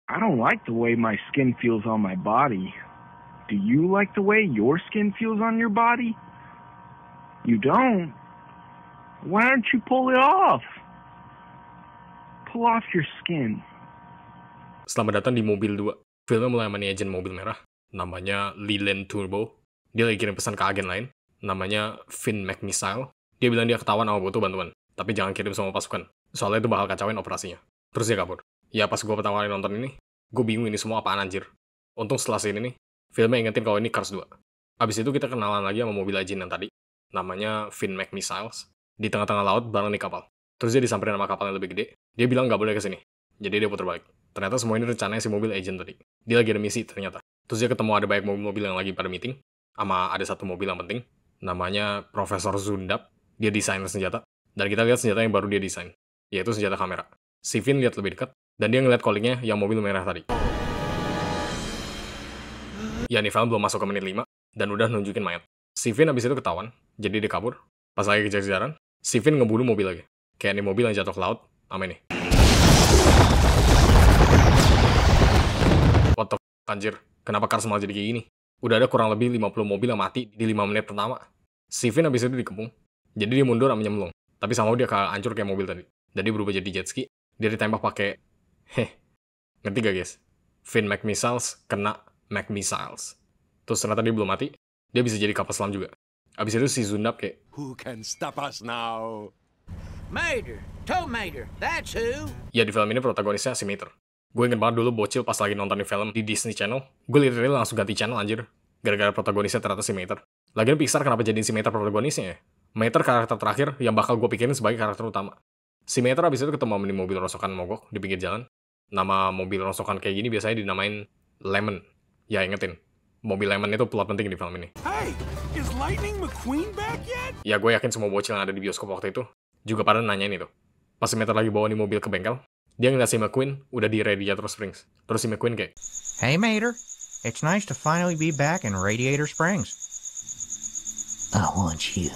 I don't like the way my skin feels on my body. Do you like the way your skin feels on your body? You don't? Why don't you pull it off? Pull off your skin. Selamat datang di Mobil 2. Filmnya mulai sama nih agen mobil merah. Namanya Leland Turbo. Dia lagi kirim pesan ke agen lain. Namanya Finn McMissile. Dia bilang dia ketahuan sama butuh bantuan. Tapi jangan kirim semua pasukan. Soalnya itu bakal kacauin operasinya. Terus dia kabur. Ya pas gue pertama kali nonton ini, gue bingung ini semua apaan anjir. Untung setelah sini nih, filmnya ingetin kalau ini Cars 2. Abis itu kita kenalan lagi sama mobil agen yang tadi. Namanya Finn McMissiles. Di tengah-tengah laut bareng nih kapal. Terus dia disamperin sama kapal yang lebih gede. Dia bilang nggak boleh kesini. Jadi dia putar balik. Ternyata semua ini rencananya si mobil agent tadi. Dia lagi ada misi ternyata. Terus dia ketemu ada banyak mobil-mobil yang lagi pada meeting. Sama ada satu mobil yang penting. Namanya Profesor Zundap. Dia desainer senjata. Dan kita lihat senjata yang baru dia desain. Yaitu senjata kamera. Si Finn lihat lebih dekat. Dan dia ngeliat calling-nya yang mobil merah tadi. Ya nih film belum masuk ke menit 5. Dan udah nunjukin mayat. Si Finn abis itu ketahuan. Jadi dia kabur. Pas lagi kejar-kejaran, si Finn ngebunuh mobil lagi. Kayak nih mobil yang jatuh ke laut. Sama ini. What the f*** anjir. Kenapa Cars malah jadi kayak gini? Udah ada kurang lebih 50 mobil yang mati di 5 menit pertama. Si Finn abis itu dikepung. Jadi dia mundur sama nyemplung. Tapi sama dia hancur kayak mobil tadi. Dan dia berubah jadi jet ski. Dia ditembak pakai ngerti gak guys? Finn McMissiles kena McMissiles. Terus ternyata dia belum mati. Dia bisa jadi kapal selam juga. Abis itu si Zundap kayak, Who can stop us now? Mater, Tow Mater, that's who. ya di film ini protagonisnya si Mater. Gue inget banget dulu bocil pas lagi nontonin film di Disney Channel. Gue literally langsung ganti channel anjir. Gara-gara protagonisnya ternyata si Mater. Lagian Pixar kenapa jadiin si Mater protagonisnya ya? Mater karakter terakhir yang bakal gue pikirin sebagai karakter utama. Si Mater abis itu ketemu sama mobil rongsokan mogok di pinggir jalan. Nama mobil rongsokan kayak gini biasanya dinamain Lemon. Ya ingetin, mobil Lemon itu plot penting di film ini. Hey, is Lightning McQueen back yet? Ya gue yakin semua bocil yang ada di bioskop waktu itu juga pada nanyain itu. Pas si Mater lagi bawa nih mobil ke bengkel, dia ngeliat si McQueen udah di Radiator Springs. Terus si McQueen kayak, Hey, Mater. It's nice to finally be back in Radiator Springs. I want you.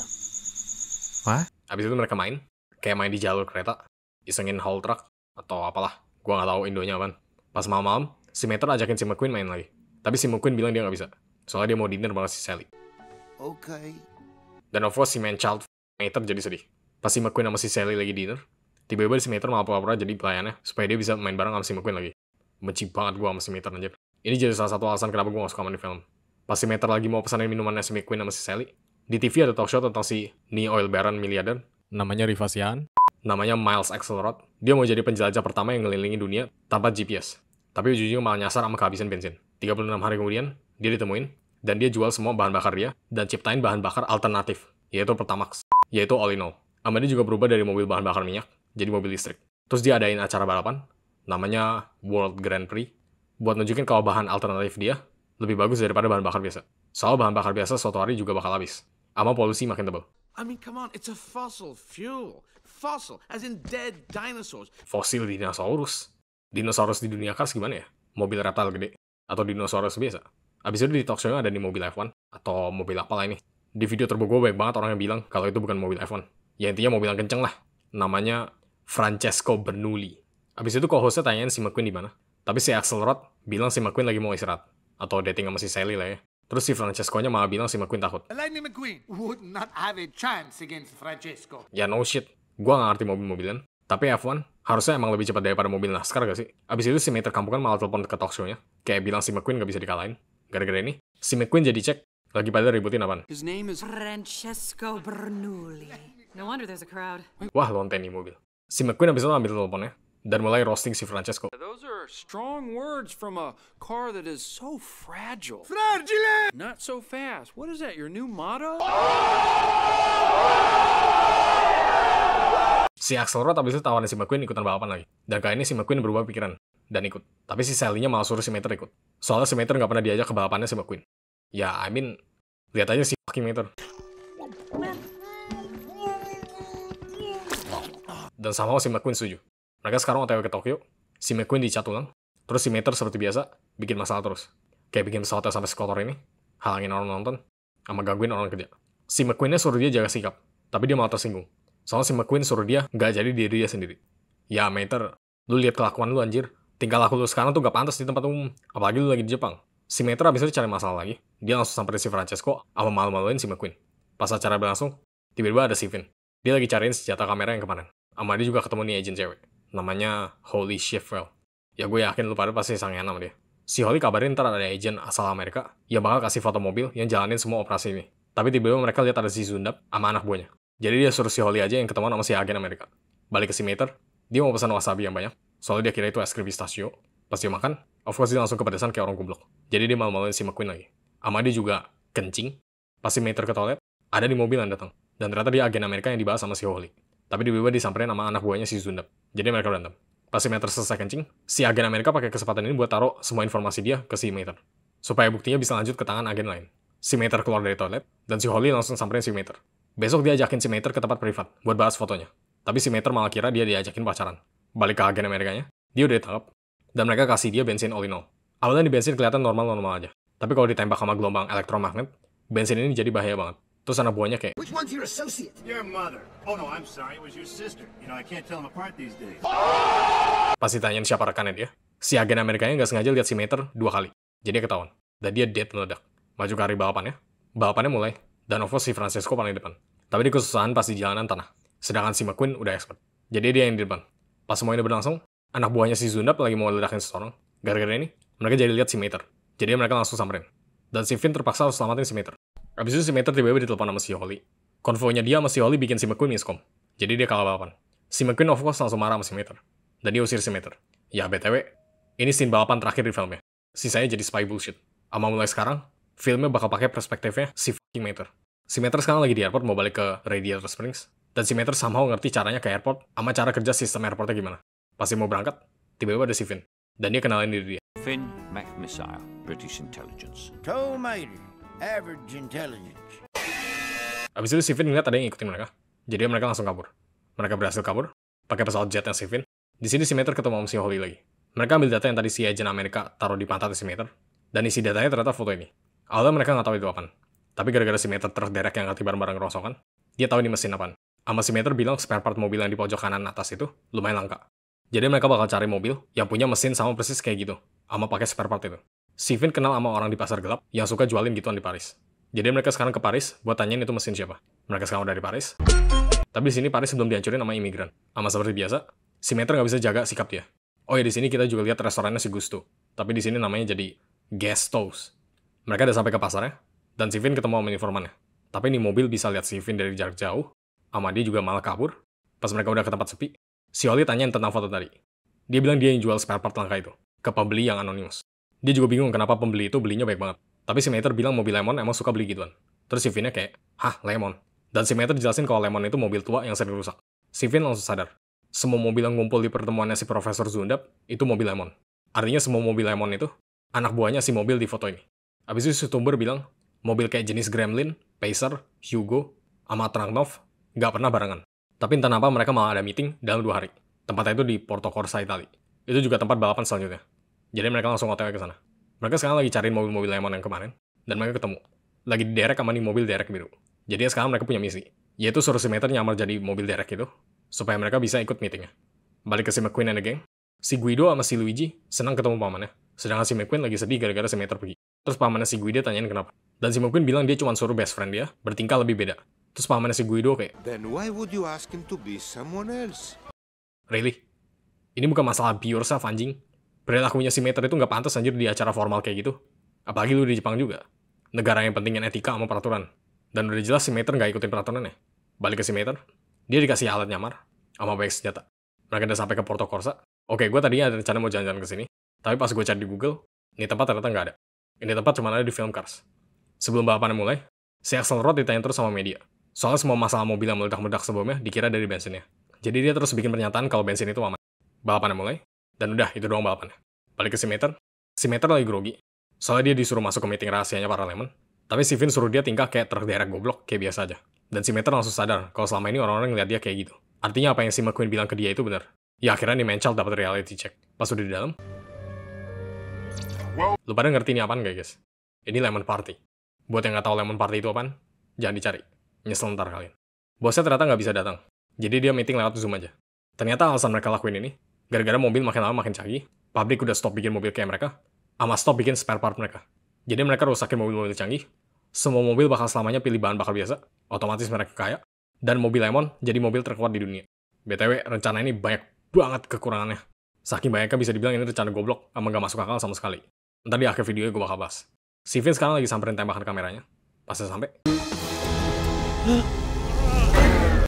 What? abis itu mereka main, kayak main di jalur kereta, isengin haul truck, atau apalah, gue gak tahu Indonya apaan. Pas malam-malam, si Mater ajakin si McQueen main lagi. Tapi si McQueen bilang dia gak bisa, soalnya dia mau dinner bareng si Sally. Okay. Dan of course si man-child Mater jadi sedih. Pas si McQueen sama si Sally lagi dinner, tiba-tiba si Mater malah pura-pura jadi pelayannya, supaya dia bisa main bareng sama si McQueen lagi. Benci banget gue sama si Mater anjir. Ini jadi salah satu alasan kenapa gue gak suka main film. Pas si Mater lagi mau pesanin minumannya si McQueen sama si Sally, di TV ada talk show tentang si Lee Oil Baron miliarder, namanya Rivasian, namanya Miles Axelrod. Dia mau jadi penjelajah pertama yang ngelilingi dunia tanpa GPS. Tapi ujung-ujungnya malah nyasar sama kehabisan bensin. 36 hari kemudian, dia ditemuin, dan dia jual semua bahan bakar dia, dan ciptain bahan bakar alternatif, yaitu Pertamax, yaitu all in all. Sama dia juga berubah dari mobil bahan bakar minyak, jadi mobil listrik. Terus dia adain acara balapan, namanya World Grand Prix, buat nunjukin kalau bahan alternatif dia lebih bagus daripada bahan bakar biasa. Soal bahan bakar biasa suatu hari juga bakal habis, sama polusi makin tebal. I mean, come on, it's a fossil fuel. Fossil, as in dead dinosaurs. Fosil dinosaurus. Dinosaurus di dunia Cars gimana ya? Mobil reptil gede. Atau dinosaurus biasa. Abis itu di talk show-nya ada nih mobil F1. Atau mobil apalah ini. Di video turbo gue banyak banget orang yang bilang kalau itu bukan mobil F1. Ya intinya mobil yang kenceng lah. Namanya Francesco Bernoulli. Abis itu co-hostnya tanyain si McQueen di mana. Tapi si Axelrod bilang si McQueen lagi mau istirahat. Atau dating sama si Sally lah ya. Terus si Francesco-nya malah bilang si McQueen takut. Lightning McQueen would not have a chance against Francesco. Ya no shit. Gue gak ngerti mobil-mobilan. Tapi F1 harusnya emang lebih cepat daripada mobil NASCAR gak sih? Abis itu si Mater kampungan malah telepon ke talk show-nya. Kayak bilang si McQueen gak bisa dikalahin. Gara-gara ini, si McQueen jadi cek. Lagi pada ributin apaan? His name is Francesco Bernoulli. No wonder there's a crowd. Wah, lonten nih mobil. Si McQueen abis itu ambil teleponnya. Dan mulai roasting si Francesco. Those are strong words from a car that is so fragile. Fragile! Not so fast. What is that, your new motto? Si Axelrod abis itu tawarin si McQueen ikutan balapan lagi. Dan kali ini si McQueen berubah pikiran. Dan ikut. Tapi si Sally-nya malah suruh si Mater ikut. Soalnya si Mater gak pernah diajak ke balapannya si McQueen. Ya, I mean, lihat aja si fucking Mater. Dan sama si McQueen setuju. Mereka sekarang OTW ke Tokyo. Si McQueen dicat ulang. Terus si Mater seperti biasa, bikin masalah terus. Kayak bikin pesawatnya sampai sekotor ini. Halangin orang nonton. Sama gangguin orang kerja. Si McQueen-nya suruh dia jaga sikap. Tapi dia malah tersinggung. Soalnya si McQueen suruh dia nggak jadi diri dia sendiri. Ya, Mater, lu lihat kelakuan lu anjir. tingkah laku lu sekarang tuh gak pantas di tempat umum, apalagi lu lagi di Jepang. Si Mater abis itu cari masalah lagi, dia langsung samperin si Francesco sama malu-maluin si McQueen. Pas acara berlangsung, tiba-tiba ada si Finn. Dia lagi cariin senjata kamera yang kemarin. Sama dia juga ketemu nih agent cewek, namanya Holly Sheffield. Ya gue yakin lu pada pasti sangean sama dia. Si Holly kabarin ntar ada agent asal Amerika yang bakal kasih foto mobil yang jalanin semua operasi ini. Tapi tiba-tiba mereka lihat ada si Zundap sama anak buahnya. Jadi dia suruh si Holly aja yang ketemuan sama si agen Amerika. Balik ke si Mater, dia mau pesan wasabi yang banyak, soalnya dia kira itu es krim pistachio. Pas dia makan, of course dia langsung kepedesan kayak orang goblok. Jadi dia malu-maluin si McQueen lagi. Sama dia juga kencing. Pas si Mater ke toilet, ada di mobil yang datang. Dan ternyata dia agen Amerika yang dibahas sama si Holly. Tapi tiba-tiba disamperin sama anak buahnya si Zundap. Jadi mereka berantem. Pas si Mater selesai kencing, si agen Amerika pakai kesempatan ini buat taruh semua informasi dia ke si Mater. Supaya buktinya bisa lanjut ke tangan agen lain. Si Mater keluar dari toilet, dan si Holly langsung samperin si Mater. Besok dia ajakin si Mater ke tempat privat buat bahas fotonya. Tapi si Mater malah kira dia diajakin pacaran. Balik ke agen Amerikanya, dia udah ditangkap. Dan mereka kasih dia bensin all in all. Awalnya di bensin kelihatan normal-normal aja. Tapi kalau ditembak sama gelombang elektromagnet, bensin ini jadi bahaya banget. Terus anak buahnya kayak, Which one's your associate? Your mother. Oh no, I'm sorry, it was your sister. You know, I can't tell them apart these days. pas ditanyain siapa rekannya dia, si agen Amerikanya nggak sengaja lihat si Mater 2 kali. Jadi dia ketahuan. Dan dia dead meledak. Maju ke hari balapannya. Balapannya mulai. Dan of course si Francesco paling depan. Tapi dia kesusahan pas di jalanan tanah. Sedangkan si McQueen udah expert. Jadi dia yang di depan. Pas semua ini berlangsung, anak buahnya si Zundap lagi mau ledakin seseorang. Gara-gara ini, mereka jadi lihat si Mater. Jadi mereka langsung samperin. Dan si Finn terpaksa harus selamatin si Mater. Abis itu si Mater tiba-tiba ditelepon sama si Holly. Konvoynya dia sama si Holly bikin si McQueen miskom. Jadi dia kalah balapan. Si McQueen of course langsung marah sama si Mater. Dan dia usir si Mater. Ya BTW, ini scene balapan terakhir di filmnya. Sisanya jadi spy bullshit. Ama mulai sekarang, filmnya bakal pakai perspektifnya si fucking Mater. Si Mater sekarang lagi di airport mau balik ke Radiator Springs. Dan si Mater somehow ngerti caranya ke airport sama cara kerja sistem airportnya gimana. Pas dia mau berangkat, tiba-tiba ada si Finn. Dan dia kenalin diri dia. Finn McMissile, British Intelligence. Tow Mater, average intelligence. Abis itu si Finn ngeliat ada yang ngikutin mereka. Jadi mereka langsung kabur. Mereka berhasil kabur, pakai pesawat jetnya si Finn. Di sini si Mater ketemu sama si Holly lagi. Mereka ambil data yang tadi si agent Amerika taruh di pantat si Mater. Dan isi datanya ternyata foto ini. Awalnya mereka nggak tahu itu apaan. Tapi gara-gara si Mater terderek yang ngerti barang-barang rongsokan, dia tahu ini mesin apaan. Sama si Mater bilang spare part mobil yang di pojok kanan atas itu lumayan langka. Jadi mereka bakal cari mobil yang punya mesin sama persis kayak gitu. Sama pakai spare part itu. Si Finn kenal sama orang di pasar gelap yang suka jualin gituan di Paris. Jadi mereka sekarang ke Paris buat tanyain itu mesin siapa. Mereka sekarang udah di Paris. Tapi di sini Paris belum dihancurin sama imigran. Sama seperti biasa, si Mater nggak bisa jaga sikap dia. Oh ya di sini kita juga lihat restorannya si Gusto. Tapi di sini namanya jadi Gastos. Mereka udah sampai ke pasarnya, dan si Finn ketemu sama informannya. Tapi ini mobil bisa lihat si Finn dari jarak jauh, sama dia juga malah kabur. Pas mereka udah ke tempat sepi, si Holly tanyain tentang foto tadi. Dia bilang dia yang jual spare part langka itu, ke pembeli yang anonimus. Dia juga bingung kenapa pembeli itu belinya baik banget. Tapi si Mater bilang mobil Lemon emang suka beli gituan. Terus si Finnnya kayak, hah Lemon? Dan si Mater jelasin kalau Lemon itu mobil tua yang sering rusak. Si Finn langsung sadar. Semua mobil yang ngumpul di pertemuannya si Profesor Zundap, itu mobil Lemon. Artinya semua mobil Lemon itu, anak buahnya si mobil di foto ini. Abis itu si Tumber bilang, mobil kayak jenis Gremlin, Pacer, Hugo, sama Tranknov, nggak pernah barengan. Tapi entah kenapa mereka malah ada meeting dalam 2 hari. Tempatnya itu di Porto Corsa, Italia. Itu juga tempat balapan selanjutnya. Jadi mereka langsung otw ke sana. Mereka sekarang lagi cariin mobil-mobil Lemon yang kemarin, dan mereka ketemu. Lagi diderek sama nih mobil derek biru. Jadi sekarang mereka punya misi, yaitu suruh si Mater nyamar jadi mobil derek itu, supaya mereka bisa ikut meetingnya. Balik ke si McQueen and the gang, si Guido sama si Luigi senang ketemu pamannya, sedangkan si McQueen lagi sedih gara-gara si Mater pergi. Terus pamannya si Guido tanyain kenapa. Dan si McQueen bilang dia cuma suruh best friend dia bertingkah lebih beda. Terus pamannya si Guido kayak, Then why would you ask him to be someone else? Really? Ini bukan masalah be yourself anjing. Perilakunya si Mater itu nggak pantas anjir di acara formal kayak gitu. Apalagi lu di Jepang juga. Negara yang pentingin etika sama peraturan. Dan udah jelas si Mater nggak ikutin peraturannya. Balik ke si Mater, dia dikasih alat nyamar sama banyak senjata. Mereka udah sampai ke Porto Corsa. Oke, gue tadinya ada rencana mau jalan-jalan ke sini, tapi pas gue cari di Google, ini tempat ternyata nggak ada. Ini tempat cuma ada di film Cars. Sebelum balapannya mulai, si Axelrod ditanya terus sama media. Soalnya semua masalah mobil yang meledak-meledak sebelumnya dikira dari bensinnya. Jadi dia terus bikin pernyataan kalau bensin itu aman. Balapannya mulai, dan udah itu doang balapannya. Balik ke si Mater lagi grogi. Soalnya dia disuruh masuk ke meeting rahasianya para Lemon. Tapi si Finn suruh dia tingkah kayak terderek goblok, kayak biasa aja. Dan si Mater langsung sadar kalau selama ini orang-orang ngeliat dia kayak gitu. Artinya apa yang si McQueen bilang ke dia itu benar. Ya akhirnya nih Manchild dapat reality check. Pas udah di dalam, lu pada ngerti ini apaan gak guys? Ini Lemon Party. Buat yang nggak tahu Lemon Party itu apaan, jangan dicari. Nyesel ntar kalian. Bosnya ternyata nggak bisa datang. Jadi dia meeting lewat Zoom aja. Ternyata alasan mereka lakuin ini, gara-gara mobil makin lama makin canggih, pabrik udah stop bikin mobil kayak mereka, sama stop bikin spare part mereka. Jadi mereka rusakin mobil-mobil canggih, semua mobil bakal selamanya pilih bahan bakar biasa, otomatis mereka kaya, dan mobil Lemon jadi mobil terkuat di dunia. BTW, rencana ini banyak banget kekurangannya. Saking banyaknya bisa dibilang ini rencana goblok, sama gak masuk akal sama sekali. Ntar di akhir video gue bakal bahas. Si Vin sekarang lagi samperin tembakan kameranya. Pas udah sampai.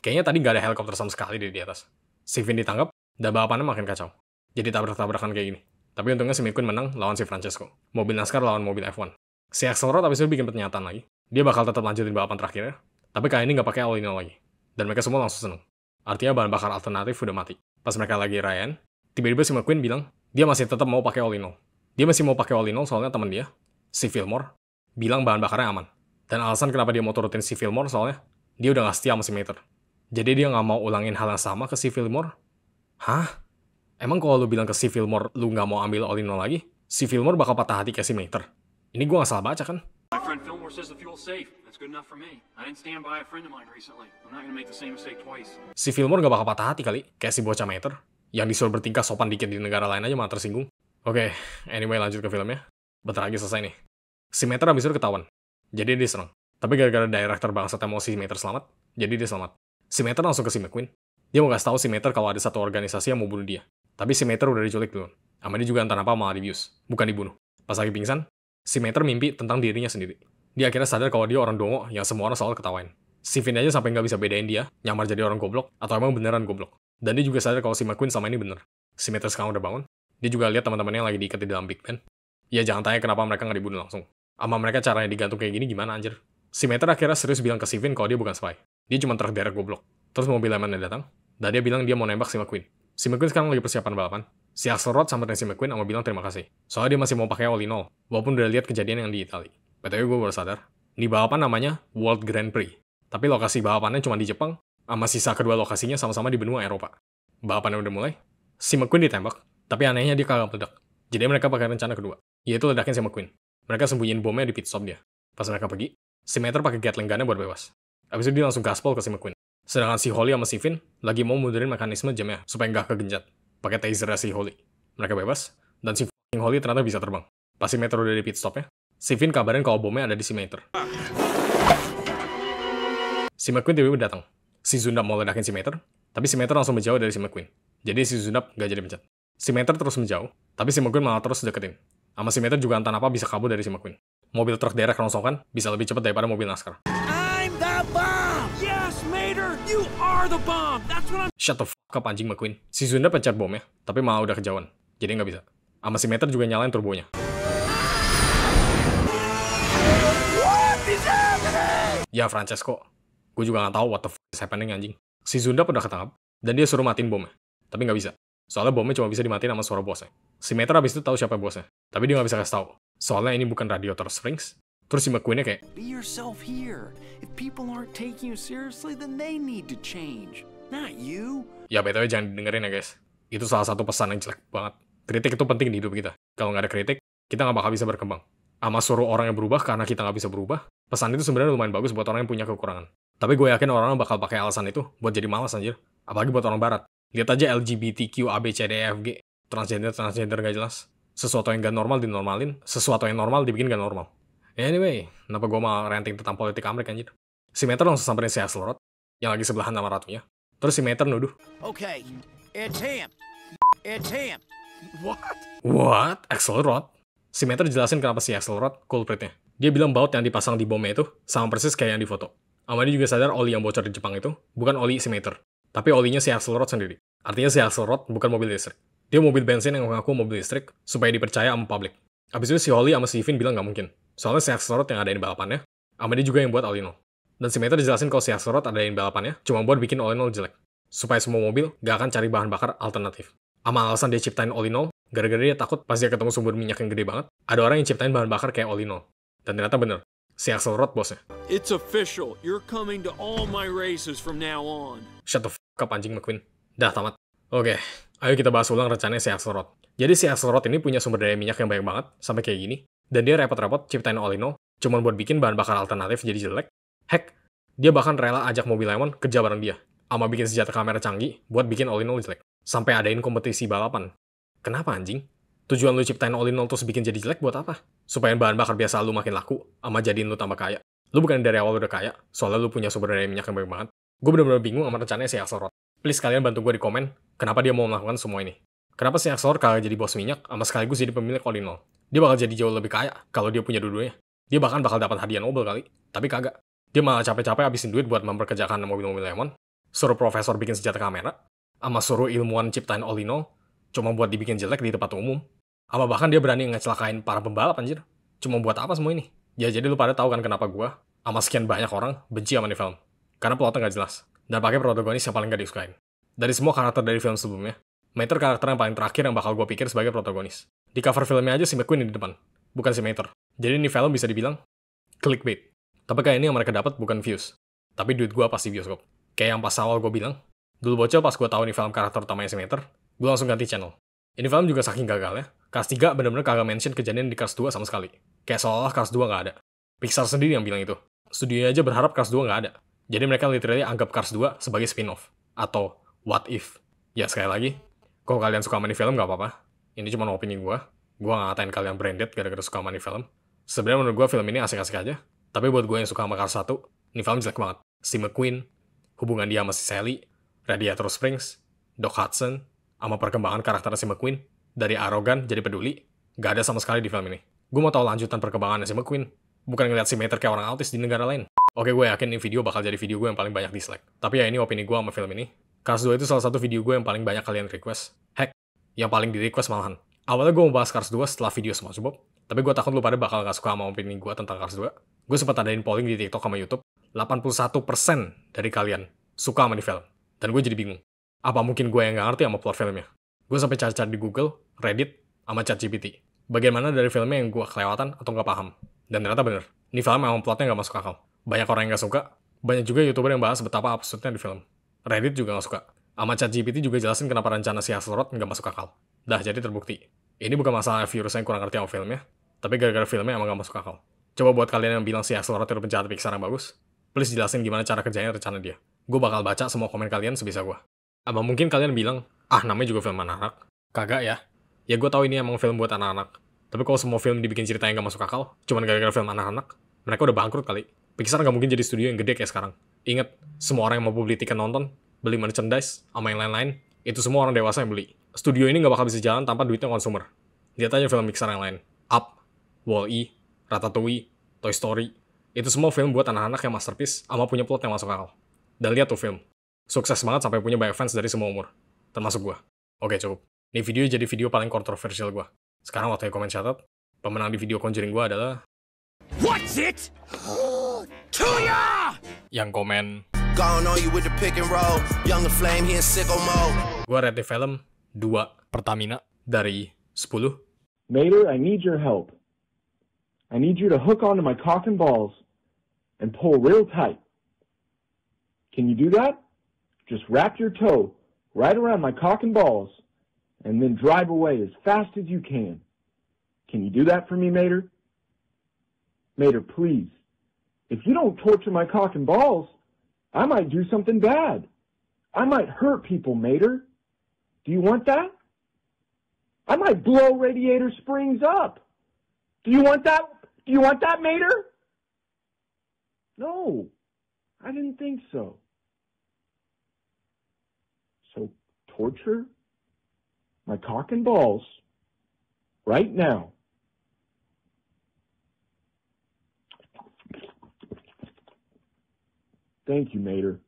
Kayaknya tadi gak ada helikopter sama sekali di atas. Si Vin ditangkap, dan balapannya makin kacau. Jadi tabrak-tabrakan kayak gini. Tapi untungnya si McQueen menang lawan si Francesco. Mobil NASCAR lawan mobil F1. Si Axelrod abis itu bikin pernyataan lagi. Dia bakal tetap lanjutin balapan terakhirnya. Tapi kali ini gak pakai all in all lagi. Dan mereka semua langsung seneng. Artinya bahan bakar alternatif udah mati. Pas mereka lagi rayan, tiba-tiba si McQueen bilang, dia masih tetap mau pakai all in all. Dia masih mau pakai all in all soalnya teman dia, si Fillmore, bilang bahan bakarnya aman. Dan alasan kenapa dia mau turutin si Fillmore soalnya, dia udah gak setia sama si Mater. Jadi dia gak mau ulangin hal yang sama ke si Fillmore. Hah? Emang kalau lu bilang ke si Fillmore lu gak mau ambil all in all lagi, si Fillmore bakal patah hati kayak si Mater. Ini gue gak salah baca kan? My friend Fillmore says the fuel's safe. That's good enough for me. I didn't stand by a friend of mine recently. I'm not gonna make the same mistake twice. Si Fillmore gak bakal patah hati kali, kayak si bocah Mater, yang disuruh bertingkah sopan dikit di negara lain aja malah tersinggung. Oke, anyway lanjut ke filmnya. Bentar lagi selesai nih. Si Mater abis itu ketahuan. Jadi dia serang. Tapi gara-gara director bangsat yang mau si Mater selamat, jadi dia selamat. Si Mater langsung ke si McQueen. Dia mau kasih tahu si Mater kalau ada satu organisasi yang mau bunuh dia. Tapi si Mater udah diculik dulu. Sama dia juga entah apa malah dibius, bukan dibunuh. Pas lagi pingsan, si Mater mimpi tentang dirinya sendiri. Dia akhirnya sadar kalau dia orang dongo yang semua orang selalu ketawain. Si Vin aja sampai nggak bisa bedain dia, nyamar jadi orang goblok, atau emang beneran goblok. Dan dia juga sadar kalau si McQueen sama ini bener. Si Mater sekarang udah bangun. Dia juga lihat teman-temannya yang lagi diikat di dalam Big Ben. Ya jangan tanya kenapa mereka nggak dibunuh langsung. Sama mereka caranya digantung kayak gini gimana anjir. Si Mater akhirnya serius bilang ke si Vin kalau dia bukan spy. Dia cuma terderek goblok. Terus mobil Lemonnya datang, dan dia bilang dia mau nembak si McQueen. Si McQueen sekarang lagi persiapan balapan. Si Axelrod samperin si McQueen sama bilang terima kasih. Soalnya dia masih mau pakai all in all, walaupun udah lihat kejadian yang di Itali. BTW gue baru sadar, ini balapan namanya World Grand Prix. Tapi lokasi balapannya cuma di Jepang, sama sisa kedua lokasinya sama-sama di benua Eropa. Balapannya udah mulai, si McQueen ditembak, tapi anehnya dia kagak meledak. Jadi mereka pakai rencana kedua, yaitu ledakin si McQueen. Mereka sembunyiin bomnya di pit stop dia. Pas mereka pergi, si Mater pakai Gatling gun-nya buat bebas. Habis itu dia langsung gaspol ke si McQueen. Sedangkan si Holly sama si Vin lagi mau mundurin mekanisme jamnya supaya nggak kegenjat. Pakai taser si Holly. Mereka bebas, dan si Holly ternyata bisa terbang. Pas si Mater udah di pit stopnya, si Vin kabarin kalau bomnya ada di si Mater. Si McQueen tiba-tiba datang. Si Zundap mau ledakin si Mater, tapi si Mater langsung menjauh dari si McQueen. Jadi si Zundap nggak jadi pencet. Si Mater terus menjauh, tapi si McQueen malah terus deketin. Sama si Mater juga entah apa bisa kabur dari si McQueen. Mobil truk derek rongsokan bisa lebih cepat daripada mobil NASCAR. I'm the bomb! Yes, Mater, you are the bomb! That's what I'm... Shut the fuck up anjing McQueen. Si Zundap pencet bomnya, tapi malah udah kejauhan. Jadi nggak bisa. Sama si Mater juga nyalain turbonya. What is happening? Ya Francesco, gue juga nggak tahu what the fuck is happening anjing. Si Zundap udah ketangkap, dan dia suruh matiin bomnya. Tapi nggak bisa. Soalnya bomnya cuma bisa dimatiin sama suara bosnya. Si Mater abis itu tahu siapa bosnya, tapi dia nggak bisa kasih tahu. Soalnya ini bukan Radiator Springs. Terus si McQueen-nya kayak, Be yourself here. If people aren't taking you seriously, then they need to change. Not you. ya BTW jangan didengerin ya guys. Itu salah satu pesan yang jelek banget. Kritik itu penting di hidup kita. Kalau nggak ada kritik, kita nggak bakal bisa berkembang. Ama suruh orang yang berubah karena kita nggak bisa berubah, pesan itu sebenarnya lumayan bagus buat orang yang punya kekurangan. Tapi gue yakin orang-orang bakal pakai alasan itu buat jadi malas anjir. Apalagi buat orang barat. Lihat aja LGBTQ, ABCDEFG, transgender gak jelas. Sesuatu yang gak normal dinormalin, sesuatu yang normal dibikin gak normal. Anyway, kenapa gue mau ranting tentang politik Amerika anjir? Si Mater langsung samperin si Axelrod, yang lagi sebelahan sama ratunya. Terus si Mater nuduh. Okay, it's him. It's him. What? Axelrod? Si Mater jelasin kenapa si Axelrod culpritnya. Dia bilang baut yang dipasang di bomnya itu sama persis kayak yang di foto. Sama dia juga sadar oli yang bocor di Jepang itu bukan oli si Mater, tapi olinya si Axelrod sendiri. Artinya si Axelrod bukan mobil listrik. Dia mobil bensin yang mengaku mobil listrik supaya dipercaya sama publik. Abis itu si Holly sama si Vin bilang nggak mungkin. Soalnya si Axelrod yang adain balapannya, sama dia juga yang buat all in all. Dan si Mater dijelasin kalau si Axelrod adain balapannya cuma buat bikin all in all jelek. Supaya semua mobil gak akan cari bahan bakar alternatif. Sama alasan dia ciptain all in all, gara-gara dia takut pas dia ketemu sumber minyak yang gede banget, ada orang yang ciptain bahan bakar kayak all in all. Dan ternyata bener, si Axelrod bosnya. It's official. You're coming to all my races from now on. Shut the fuck up anjing McQueen. Dah tamat. Oke, ayo kita bahas ulang rencananya si Axelrod. Jadi si Axelrod ini punya sumber daya minyak yang banyak banget, sampai kayak gini. Dan dia repot-repot ciptain all in all, cuma buat bikin bahan bakar alternatif jadi jelek. Heck, dia bahkan rela ajak mobil Lemon kerja bareng dia. Sama bikin senjata kamera canggih buat bikin all in all jelek. Sampai adain kompetisi balapan. Kenapa anjing? Tujuan lu ciptain all in all terus bikin jadi jelek buat apa? Supaya bahan bakar biasa lu makin laku, sama jadiin lu tambah kaya. Lu bukan dari awal udah kaya, soalnya lu punya sumber daya minyak yang banyak banget. Gue bener-bener bingung sama rencananya si Axelrod. Please kalian bantu gue di komen, kenapa dia mau melakukan semua ini. Kenapa si Axelrod kagak jadi bos minyak, sama sekaligus jadi pemilik all in all. Dia bakal jadi jauh lebih kaya kalau dia punya dua-duanya. Dia bahkan bakal dapat hadiah Nobel kali, tapi kagak. Dia malah capek-capek habisin duit buat memperkerjakan mobil-mobil lemon, suruh profesor bikin senjata kamera, sama suruh ilmuwan ciptain all in all, cuma buat dibikin jelek di tempat umum. Sama bahkan dia berani ngecelakain para pembalap anjir. Cuma buat apa semua ini? Ya jadi lu pada tahu kan kenapa gua sama sekian banyak orang benci sama nih film. Karena plotnya gak jelas. Dan pakai protagonis yang paling gak disukain. Dari semua karakter dari film sebelumnya, Mater karakter yang paling terakhir yang bakal gua pikir sebagai protagonis. Di cover filmnya aja si McQueen di depan, bukan si Mater. Jadi ini film bisa dibilang clickbait. Tapi kayak ini yang mereka dapat bukan views. Tapi duit gua pasti bioskop. Kayak yang pas awal gua bilang, dulu bocil pas gua tahu nih film karakter utamanya si Mater, gua langsung ganti channel. Ini film juga saking gagalnya, Cars 3 bener-bener kagak mention kejadian di Cars 2 sama sekali. Kayak seolah-olah Cars 2 gak ada. Pixar sendiri yang bilang itu. Studionya aja berharap Cars 2 gak ada. Jadi mereka literally anggap Cars 2 sebagai spin-off. Atau what if. Ya sekali lagi, kalau kalian suka sama nih film gak apa-apa. Ini cuma opini gue. Gue gak ngatain kalian branded gara-gara suka sama nih film. Sebenarnya menurut gue film ini asik-asik aja. Tapi buat gue yang suka sama Cars 1, ini film jelek banget. Si McQueen, hubungan dia sama si Sally, Radiator Springs, Doc Hudson, sama perkembangan karakter si McQueen, dari arogan jadi peduli, gak ada sama sekali di film ini. Gue mau tahu lanjutan perkembangan si McQueen, bukan ngeliat si Mater kayak orang autis di negara lain. Oke, gue yakin ini video bakal jadi video gue yang paling banyak dislike. Tapi ya ini opini gue sama film ini. Cars 2 itu salah satu video gue yang paling banyak kalian request. Heck, yang paling di request malahan. Awalnya gue mau bahas Cars 2 setelah video semua Bob, tapi gue takut lu pada bakal gak suka sama opini gue tentang Cars 2. Gue sempat adain polling di TikTok sama YouTube, 81% dari kalian suka sama di film. Dan gue jadi bingung. Apa mungkin gue yang gak ngerti sama plot filmnya? Gue sampai cari-cari di Google, Reddit, sama ChatGPT. Bagian mana dari filmnya yang gue kelewatan atau gak paham. Dan ternyata bener, ini film memang plotnya gak masuk akal. Banyak orang yang gak suka, banyak juga YouTuber yang bahas betapa absurdnya di film. Reddit juga gak suka. Sama ChatGPT juga jelasin kenapa rencana si Axelrod gak masuk akal. Dah, jadi terbukti. Ini bukan masalah virusnya yang kurang ngerti sama filmnya, tapi gara-gara filmnya emang gak masuk akal. Coba buat kalian yang bilang si Axelrod itu penjahat Pixar yang bagus, please jelasin gimana cara kerjanya rencana dia. Gue bakal baca semua komen kalian sebisa gue. Apa mungkin kalian bilang, namanya juga film anak-anak. Kagak ya. Ya gue tahu ini emang film buat anak-anak. Tapi kalau semua film dibikin cerita yang gak masuk akal, cuman gara-gara film anak-anak, mereka udah bangkrut kali. Pixar gak mungkin jadi studio yang gede kayak sekarang. Ingat, semua orang yang mau beli tiket nonton, beli merchandise, sama yang lain-lain, itu semua orang dewasa yang beli. Studio ini gak bakal bisa jalan tanpa duitnya konsumer. Lihat aja film Pixar yang lain. Up, Wall-E, Ratatouille, Toy Story. Itu semua film buat anak-anak yang masterpiece, sama punya plot yang masuk akal. Dan lihat tuh film. Sukses banget sampai punya banyak fans dari semua umur. Termasuk gue. Oke, cukup. Ini video jadi video paling kontroversial gue. Sekarang waktunya komen shoutout. Pemenang di video Conjuring gue adalah... What's it? To ya! Yang komen... Gone on you with the pick and roll. Young and flame here in sicko mode. Gue rate film 2 Pertamina dari 10. Mater, I need your help. I need you to hook onto my cock and balls and pull real tight. Can you do that? Just wrap your toe right around my cock and balls and then drive away as fast as you can. Can you do that for me, Mater? Mater, please. If you don't torture my cock and balls, I might do something bad. I might hurt people, Mater. Do you want that? I might blow Radiator Springs up. Do you want that? Do you want that, Mater? No, I didn't think so. So torture my cock and balls right now. Thank you, Mater.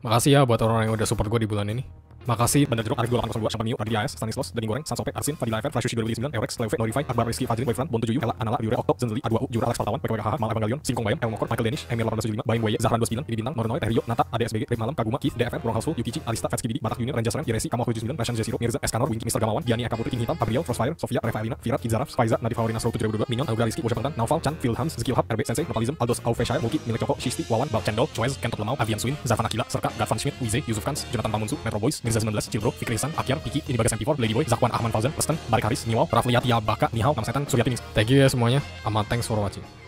Makasih ya buat orang yang udah support gue di bulan ini. Makasih Bandar Jeruk, Arif 802, Champagne New, Ardi AS, Stanislas, Daging Goreng, Sansope, Arsin, Fadila FN, Flash Yoshi 2009, Eurex, Leuve, Notify, Akbar Rizky, Fajrin, Boyfriend, Bon 7, Ella, Anala, Biure, Okto, Zenzeli, A2U, Jura, Alex Partawan, PKWKH, Mal Evangelion, Singkong Bayam, El Mokor, Michael Danish, Emil 1875, Baim Weye, Zahran 29, Ini Bintang, Nornoy, Rio, Nata, ADSBG, Rip Malam, Kaguma, Keith, DFM, Ruang Housefull, Yukichi, Alista, Fats Kibidi, Batak Junior, Ranger Slam, Yeresi, Kamal 79, Rashan J0, Mirza, Eskanor, Winky, Mr. Gamawan, Diani Eka Putri, King Hitam, Gabriel, Frostfire, Sofia, Reva Elina, Firat, Kizaraf, Faiza, Nadif Faurina, Sro 2022, Minion, Anugrah Rizky, Bosha Pantan, Naufal, Chan, Phil Hans, Skill Hub, RB Sensei, Nopalism, Aldos, Aufeshire, Mulki, Milik Joko, Shisti, Wawan, Bal Cendol, Choez, Kentot Lemau, Avian Swin, Zarvan Akila, Serka, Gatvan Schmidt, Wize, Yusuf Kans, Jonathan Pamunsu, Metro Boys, Mirza 19, Cilbro, Fikri Hasan, Akyar, Piki, Ini Bagas MP4, Ladyboy, Zakwan Ahman Fauzan, Preston, Barik Haris, Niwal, Rafliat Yabaka, Nihau, Nam Setan, Surya Tinis. Thank you ya semuanya, sama thanks for watching.